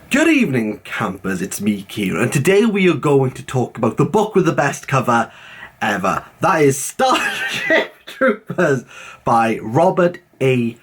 Good evening, campers, it's me, Kira, and today we are going to talk about the book with the best cover ever. That is Starship Troopers by Robert A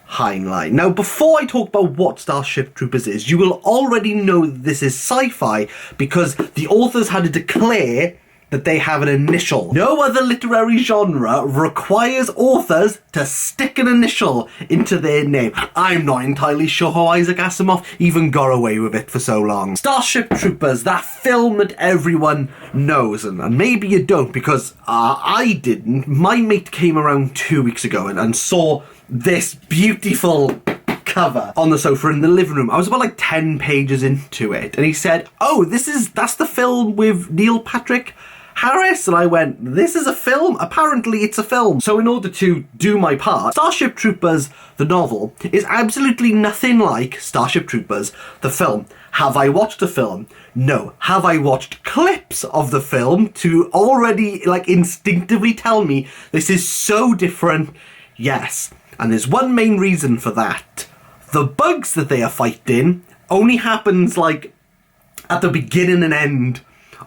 Heinlein. Now, before I talk about what Starship Troopers is, you will already know that this is sci-fi because the authors had to declare that they have an initial. No other literary genre requires authors to stick an initial into their name. I'm not entirely sure how Isaac Asimov even got away with it for so long. Starship Troopers, that film that everyone knows, and maybe you don't because I didn't. My mate came around 2 weeks ago and saw this beautiful cover on the sofa in the living room. I was about like 10 pages into it and he said, "Oh, that's the film with Neil Patrick Harris," and I went, "This is a film? Apparently it's a film." So in order to do my part, Starship Troopers, the novel, is absolutely nothing like Starship Troopers, the film. Have I watched the film? No. Have I watched clips of the film to already instinctively tell me this is so different? Yes. And there's one main reason for that. The bugs that they are fighting only happens at the beginning and end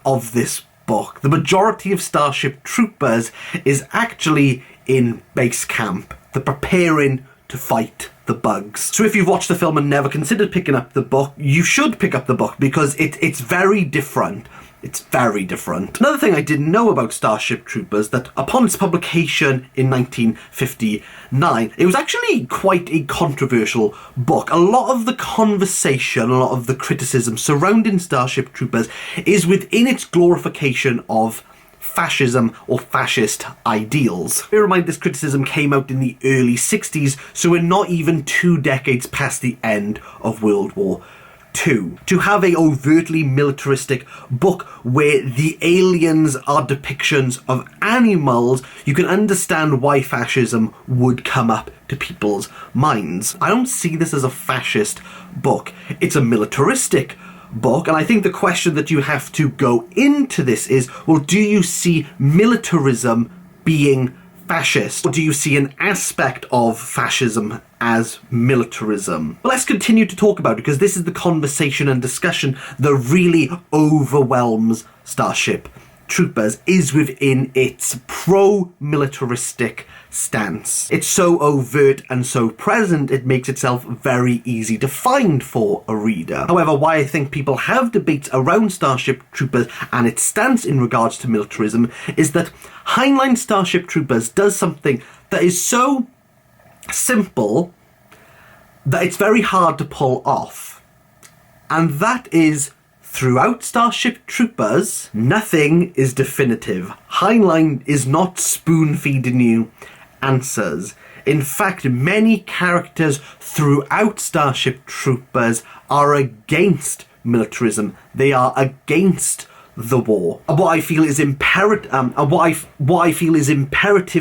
of this book. The majority of Starship Troopers is actually in base camp. They're preparing to fight the bugs. So if you've watched the film and never considered picking up the book, you should pick up the book because it's very different. It's very different. Another thing I didn't know about Starship Troopers, that upon its publication in 1959, it was actually quite a controversial book. A lot of the conversation, a lot of the criticism surrounding Starship Troopers is within its glorification of fascism or fascist ideals. Bear in mind, this criticism came out in the early 60s, so we're not even 2 decades past the end of World War II. To have a overtly militaristic book where the aliens are depictions of animals, you can understand why fascism would come up to people's minds. I don't see this as a fascist book. It's a militaristic book, and I think the question that you have to go into this is, well, do you see militarism being fascist? Or do you see an aspect of fascism as militarism? Well, let's continue to talk about it because this is the conversation and discussion that really overwhelms Starship Troopers, is within its pro-militaristic stance. It's so overt and so present, it makes itself very easy to find for a reader. However, why I think people have debates around Starship Troopers and its stance in regards to militarism is that Heinlein Starship Troopers does something that is so simple that it's very hard to pull off. And that is, throughout Starship Troopers, nothing is definitive. Heinlein is not spoon-feeding you answers. In fact, many characters throughout Starship Troopers are against militarism. They are against the war. And what I feel is imperative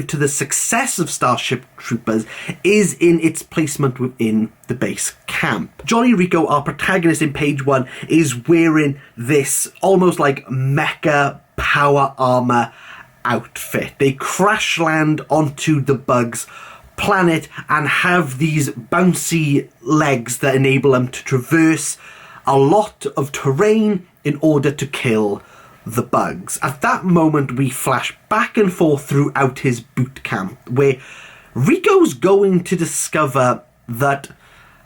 to the success of Starship Troopers is in its placement within the base camp. Johnny Rico, our protagonist in page 1, is wearing this almost like mecha power armor outfit. They crash land onto the bugs planet and have these bouncy legs that enable them to traverse a lot of terrain in order to kill the bugs. At that moment, we flash back and forth throughout his boot camp, where Rico's going to discover that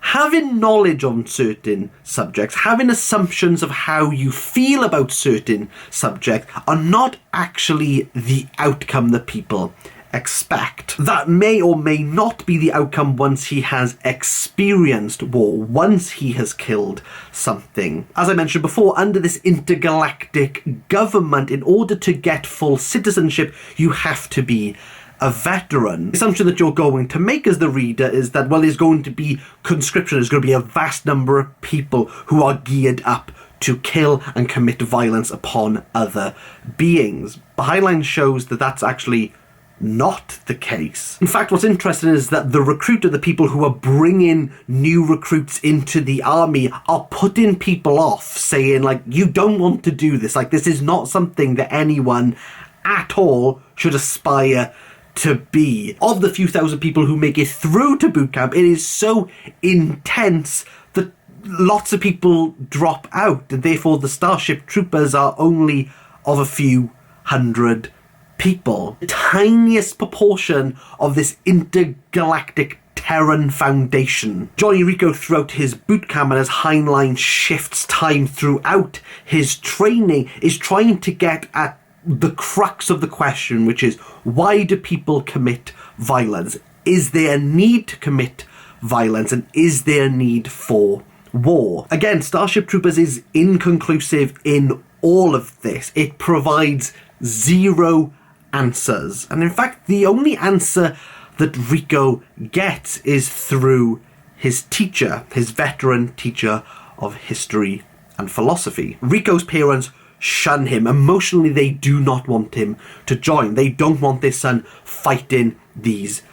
having knowledge on certain subjects, having assumptions of how you feel about certain subjects, are not actually the outcome that people expect. That may or may not be the outcome once he has experienced war, once he has killed something. As I mentioned before, under this intergalactic government, in order to get full citizenship, you have to be a veteran. The assumption that you're going to make as the reader is that, well, there's going to be conscription, there's going to be a vast number of people who are geared up to kill and commit violence upon other beings. But Heinlein shows that that's actually not the case. In fact, what's interesting is that the recruiter, the people who are bringing new recruits into the army, are putting people off, saying, you don't want to do this. This is not something that anyone at all should aspire to be. Of the few thousand people who make it through to boot camp, it is so intense that lots of people drop out, and therefore the Starship Troopers are only of a few hundred people. The tiniest proportion of this intergalactic Terran Foundation. Johnny Rico, throughout his boot camp, and as Heinlein shifts time throughout his training, is trying to get at the crux of the question, which is, why do people commit violence? Is there a need to commit violence, and is there a need for war? Again, Starship Troopers is inconclusive in all of this. It provides zero answers, and in fact the only answer that Rico gets is through his teacher, his veteran teacher of history and philosophy. Rico's parents shun him. Emotionally, they do not want him to join. They don't want their son fighting these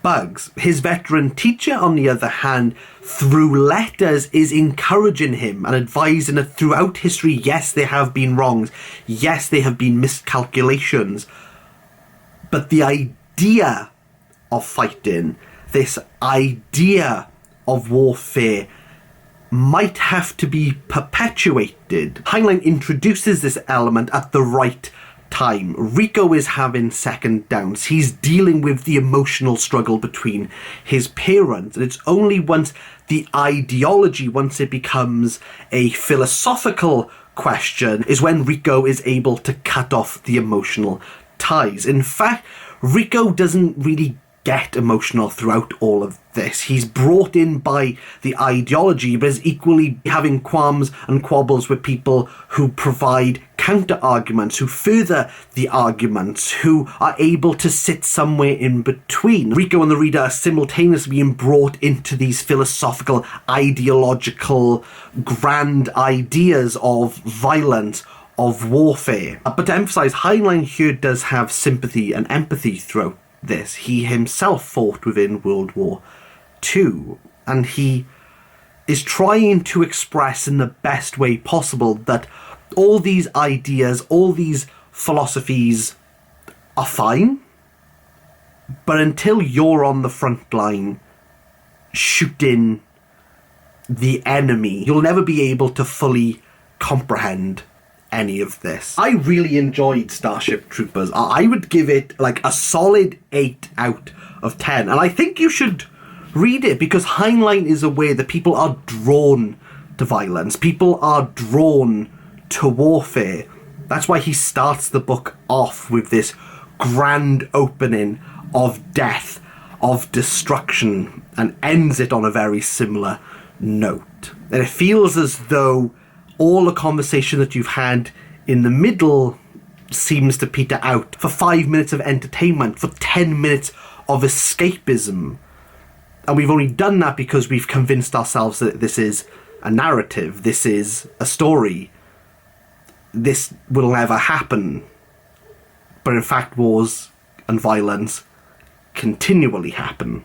bugs. His veteran teacher, on the other hand, through letters, is encouraging him and advising that throughout history, yes, there have been wrongs. Yes, there have been miscalculations. But the idea of fighting, this idea of warfare, might have to be perpetuated. Heinlein introduces this element at the right time. Rico is having second doubts. He's dealing with the emotional struggle between his parents, and it's only once the ideology, once it becomes a philosophical question, is when Rico is able to cut off the emotional ties. In fact, Rico doesn't really get emotional throughout all of this. He's brought in by the ideology, but is equally having qualms and quabbles with people who provide counter arguments, who further the arguments, who are able to sit somewhere in between. Rico and the reader are simultaneously being brought into these philosophical, ideological, grand ideas of violence, of warfare. But to emphasize, Heinlein here does have sympathy and empathy throughout this. He himself fought within World War II, and he is trying to express in the best way possible that all these ideas, all these philosophies are fine, but until you're on the front line shooting the enemy, you'll never be able to fully comprehend any of this. I really enjoyed Starship Troopers. I would give it like a solid 8 out of 10. And I think you should read it, because Heinlein is aware that people are drawn to violence. People are drawn to warfare. That's why he starts the book off with this grand opening of death, of destruction, and ends it on a very similar note. And it feels as though all the conversation that you've had in the middle seems to peter out for 5 minutes of entertainment, for 10 minutes of escapism. And we've only done that because we've convinced ourselves that this is a narrative, this is a story, this will never happen. But in fact, wars and violence continually happen.